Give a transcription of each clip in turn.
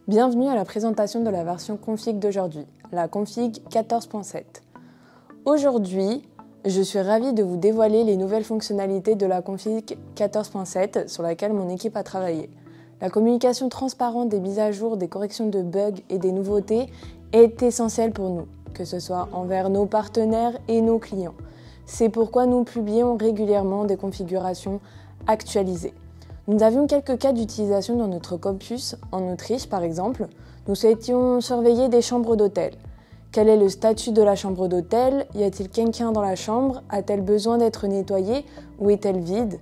Bienvenue à la présentation de la version config d'aujourd'hui, la config 14.7. Aujourd'hui, je suis ravie de vous dévoiler les nouvelles fonctionnalités de la config 14.7 sur laquelle mon équipe a travaillé. La communication transparente des mises à jour, des corrections de bugs et des nouveautés est essentielle pour nous, que ce soit envers nos partenaires et nos clients. C'est pourquoi nous publions régulièrement des configurations actualisées. Nous avions quelques cas d'utilisation dans notre campus, en Autriche par exemple. Nous souhaitions surveiller des chambres d'hôtel. Quel est le statut de la chambre d'hôtel? Y a-t-il quelqu'un dans la chambre? A-t-elle besoin d'être nettoyée ou est-elle vide?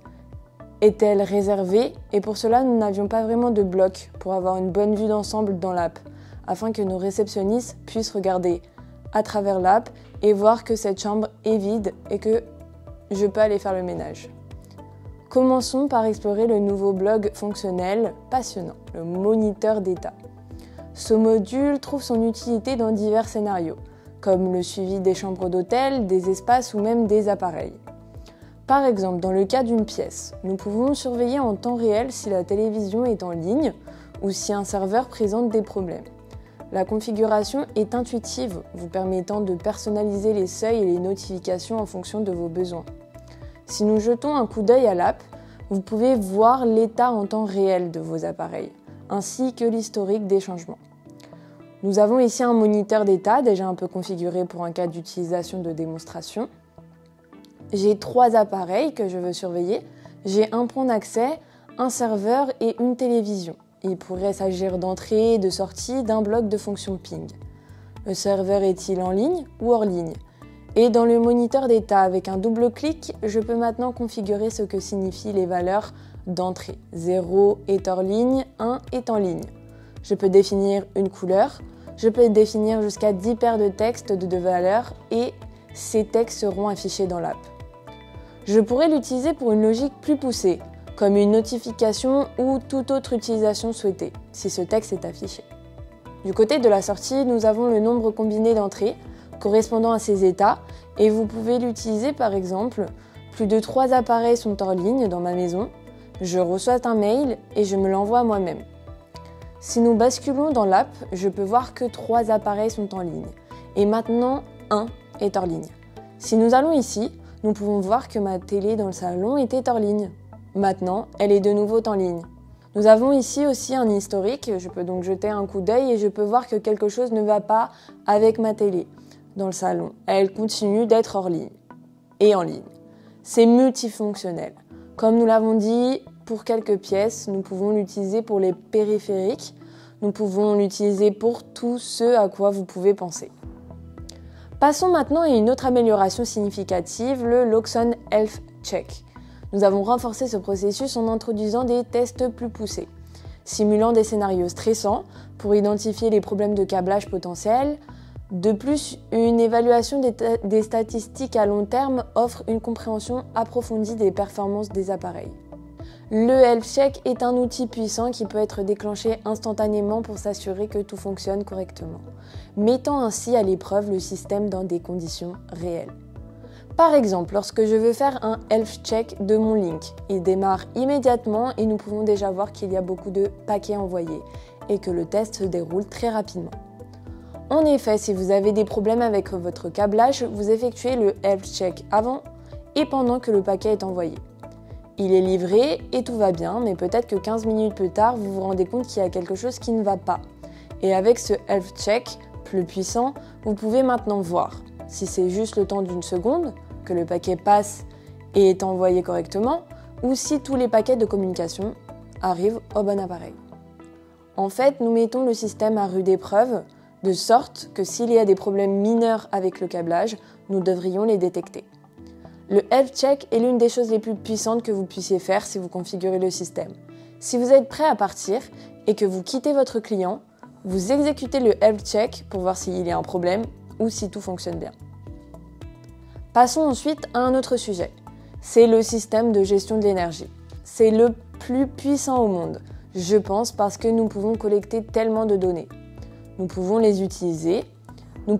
Est-elle réservée? Et pour cela, nous n'avions pas vraiment de bloc pour avoir une bonne vue d'ensemble dans l'app, afin que nos réceptionnistes puissent regarder à travers l'app et voir que cette chambre est vide et que je peux aller faire le ménage. Commençons par explorer le nouveau blog fonctionnel passionnant, le moniteur d'état. Ce module trouve son utilité dans divers scénarios, comme le suivi des chambres d'hôtel, des espaces ou même des appareils. Par exemple, dans le cas d'une pièce, nous pouvons surveiller en temps réel si la télévision est en ligne ou si un serveur présente des problèmes. La configuration est intuitive, vous permettant de personnaliser les seuils et les notifications en fonction de vos besoins. Si nous jetons un coup d'œil à l'app, vous pouvez voir l'état en temps réel de vos appareils, ainsi que l'historique des changements. Nous avons ici un moniteur d'état, déjà un peu configuré pour un cas d'utilisation de démonstration. J'ai 3 appareils que je veux surveiller. J'ai un point d'accès, un serveur et une télévision. Il pourrait s'agir d'entrée et de sortie d'un bloc de fonction ping. Le serveur est-il en ligne ou hors ligne ? Et dans le moniteur d'état, avec un double clic, je peux maintenant configurer ce que signifient les valeurs d'entrée. 0 est hors ligne, 1 est en ligne. Je peux définir une couleur, je peux définir jusqu'à 10 paires de textes de 2 valeurs et ces textes seront affichés dans l'app. Je pourrais l'utiliser pour une logique plus poussée, comme une notification ou toute autre utilisation souhaitée, si ce texte est affiché. Du côté de la sortie, nous avons le nombre combiné d'entrées, correspondant à ces états, et vous pouvez l'utiliser par exemple, plus de 3 appareils sont hors ligne dans ma maison, je reçois un mail et je me l'envoie à moi-même. Si nous basculons dans l'app, je peux voir que 3 appareils sont en ligne, et maintenant 1 est hors ligne. Si nous allons ici, nous pouvons voir que ma télé dans le salon était hors ligne. Maintenant, elle est de nouveau en ligne. Nous avons ici aussi un historique, je peux donc jeter un coup d'œil et je peux voir que quelque chose ne va pas avec ma télé dans le salon. Elle continue d'être hors ligne et en ligne. C'est multifonctionnel. Comme nous l'avons dit, pour quelques pièces, nous pouvons l'utiliser pour les périphériques. Nous pouvons l'utiliser pour tout ce à quoi vous pouvez penser. Passons maintenant à une autre amélioration significative, le Loxone Health Check. Nous avons renforcé ce processus en introduisant des tests plus poussés, simulant des scénarios stressants pour identifier les problèmes de câblage potentiels. De plus, une évaluation des statistiques à long terme offre une compréhension approfondie des performances des appareils. Le Health Check est un outil puissant qui peut être déclenché instantanément pour s'assurer que tout fonctionne correctement, mettant ainsi à l'épreuve le système dans des conditions réelles. Par exemple, lorsque je veux faire un Health Check de mon link, il démarre immédiatement et nous pouvons déjà voir qu'il y a beaucoup de paquets envoyés et que le test se déroule très rapidement. En effet, si vous avez des problèmes avec votre câblage, vous effectuez le Health Check avant et pendant que le paquet est envoyé. Il est livré et tout va bien, mais peut-être que 15 minutes plus tard, vous vous rendez compte qu'il y a quelque chose qui ne va pas. Et avec ce Health Check plus puissant, vous pouvez maintenant voir si c'est juste le temps d'une seconde que le paquet passe et est envoyé correctement, ou si tous les paquets de communication arrivent au bon appareil. En fait, nous mettons le système à rude épreuve, de sorte que s'il y a des problèmes mineurs avec le câblage, nous devrions les détecter. Le Health Check est l'une des choses les plus puissantes que vous puissiez faire si vous configurez le système. Si vous êtes prêt à partir et que vous quittez votre client, vous exécutez le Health Check pour voir s'il y a un problème ou si tout fonctionne bien. Passons ensuite à un autre sujet. C'est le système de gestion de l'énergie. C'est le plus puissant au monde, je pense, parce que nous pouvons collecter tellement de données. Nous pouvons les utiliser, nous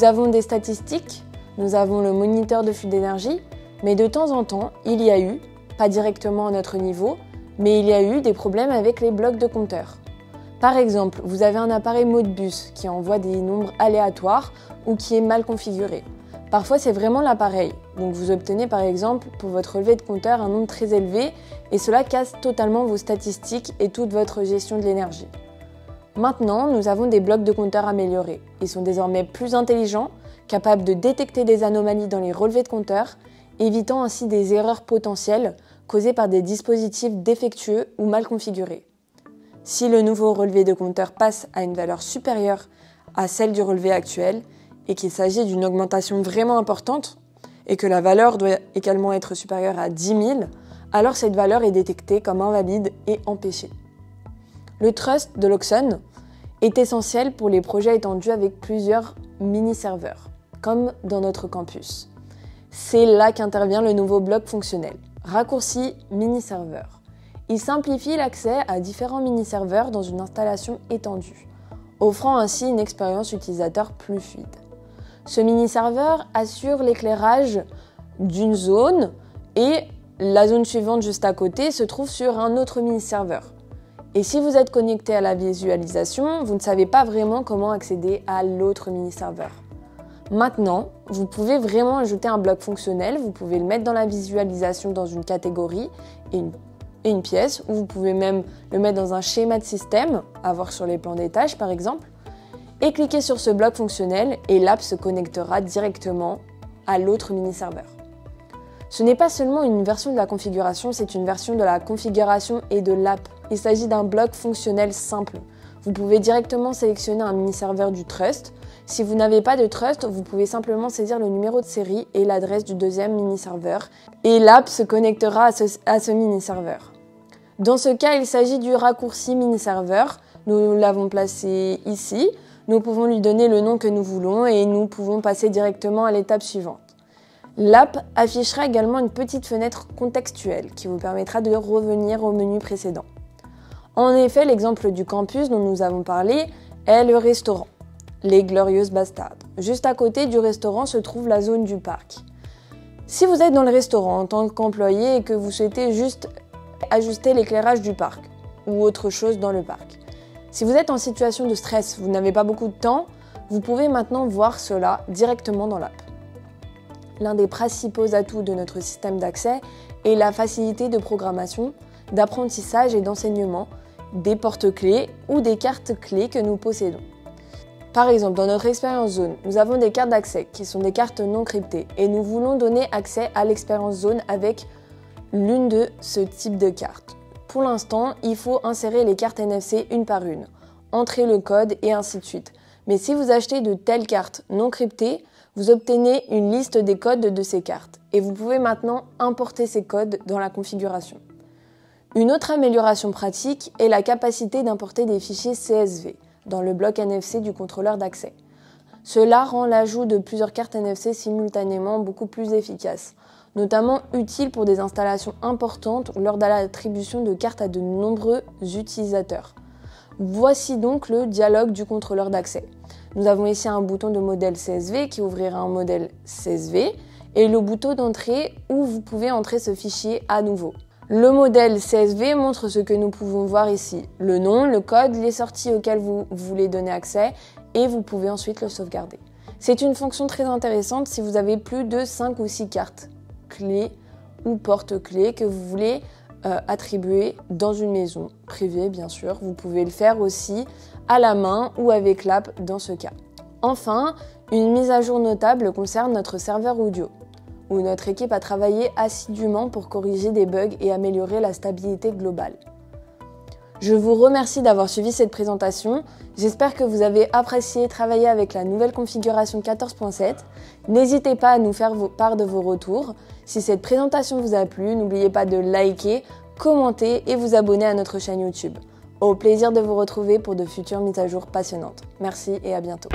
avons des statistiques, nous avons le moniteur de flux d'énergie, mais de temps en temps, il y a eu, pas directement à notre niveau, mais il y a eu des problèmes avec les blocs de compteurs. Par exemple, vous avez un appareil Modbus qui envoie des nombres aléatoires ou qui est mal configuré. Parfois, c'est vraiment l'appareil. Donc vous obtenez par exemple pour votre relevé de compteur un nombre très élevé et cela casse totalement vos statistiques et toute votre gestion de l'énergie. Maintenant, nous avons des blocs de compteurs améliorés. Ils sont désormais plus intelligents, capables de détecter des anomalies dans les relevés de compteurs, évitant ainsi des erreurs potentielles causées par des dispositifs défectueux ou mal configurés. Si le nouveau relevé de compteur passe à une valeur supérieure à celle du relevé actuel et qu'il s'agit d'une augmentation vraiment importante et que la valeur doit également être supérieure à 10 000, alors cette valeur est détectée comme invalide et empêchée. Le trust de Loxone est essentiel pour les projets étendus avec plusieurs mini-serveurs, comme dans notre campus. C'est là qu'intervient le nouveau bloc fonctionnel, raccourci mini-serveur. Il simplifie l'accès à différents mini-serveurs dans une installation étendue, offrant ainsi une expérience utilisateur plus fluide. Ce mini-serveur assure l'éclairage d'une zone et la zone suivante juste à côté se trouve sur un autre mini-serveur. Et si vous êtes connecté à la visualisation, vous ne savez pas vraiment comment accéder à l'autre mini-serveur. Maintenant, vous pouvez vraiment ajouter un bloc fonctionnel, vous pouvez le mettre dans la visualisation dans une catégorie et une pièce, ou vous pouvez même le mettre dans un schéma de système, à voir sur les plans des tâches par exemple, et cliquer sur ce bloc fonctionnel et l'app se connectera directement à l'autre mini-serveur. Ce n'est pas seulement une version de la configuration, c'est une version de la configuration et de l'app. Il s'agit d'un bloc fonctionnel simple. Vous pouvez directement sélectionner un mini-serveur du Trust. Si vous n'avez pas de Trust, vous pouvez simplement saisir le numéro de série et l'adresse du deuxième mini-serveur et l'app se connectera à ce mini-serveur. Dans ce cas, il s'agit du raccourci mini-serveur. Nous l'avons placé ici. Nous pouvons lui donner le nom que nous voulons et nous pouvons passer directement à l'étape suivante. L'app affichera également une petite fenêtre contextuelle qui vous permettra de revenir au menu précédent. En effet, l'exemple du campus dont nous avons parlé est le restaurant, les Glorieuses Bastardes. Juste à côté du restaurant se trouve la zone du parc. Si vous êtes dans le restaurant en tant qu'employé et que vous souhaitez juste ajuster l'éclairage du parc ou autre chose dans le parc, si vous êtes en situation de stress, vous n'avez pas beaucoup de temps, vous pouvez maintenant voir cela directement dans l'app. L'un des principaux atouts de notre système d'accès est la facilité de programmation, d'apprentissage et d'enseignement des porte-clés ou des cartes clés que nous possédons. Par exemple, dans notre expérience zone, nous avons des cartes d'accès qui sont des cartes non cryptées et nous voulons donner accès à l'expérience zone avec l'une de ce type de cartes. Pour l'instant, il faut insérer les cartes NFC une par une, entrer le code et ainsi de suite. Mais si vous achetez de telles cartes non cryptées, vous obtenez une liste des codes de ces cartes et vous pouvez maintenant importer ces codes dans la configuration. Une autre amélioration pratique est la capacité d'importer des fichiers CSV dans le bloc NFC du contrôleur d'accès. Cela rend l'ajout de plusieurs cartes NFC simultanément beaucoup plus efficace, notamment utile pour des installations importantes ou lors de l'attribution de cartes à de nombreux utilisateurs. Voici donc le dialogue du contrôleur d'accès. Nous avons ici un bouton de modèle CSV qui ouvrira un modèle CSV et le bouton d'entrée où vous pouvez entrer ce fichier à nouveau. Le modèle CSV montre ce que nous pouvons voir ici, le nom, le code, les sorties auxquelles vous voulez donner accès et vous pouvez ensuite le sauvegarder. C'est une fonction très intéressante si vous avez plus de 5 ou 6 cartes clés ou porte-clés que vous voulez attribuer dans une maison privée bien sûr. Vous pouvez le faire aussi à la main ou avec l'app dans ce cas. Enfin, une mise à jour notable concerne notre serveur audio, où notre équipe a travaillé assidûment pour corriger des bugs et améliorer la stabilité globale. Je vous remercie d'avoir suivi cette présentation. J'espère que vous avez apprécié travailler avec la nouvelle configuration 14.7. N'hésitez pas à nous faire part de vos retours. Si cette présentation vous a plu, n'oubliez pas de liker, commenter et vous abonner à notre chaîne YouTube. Au plaisir de vous retrouver pour de futures mises à jour passionnantes. Merci et à bientôt.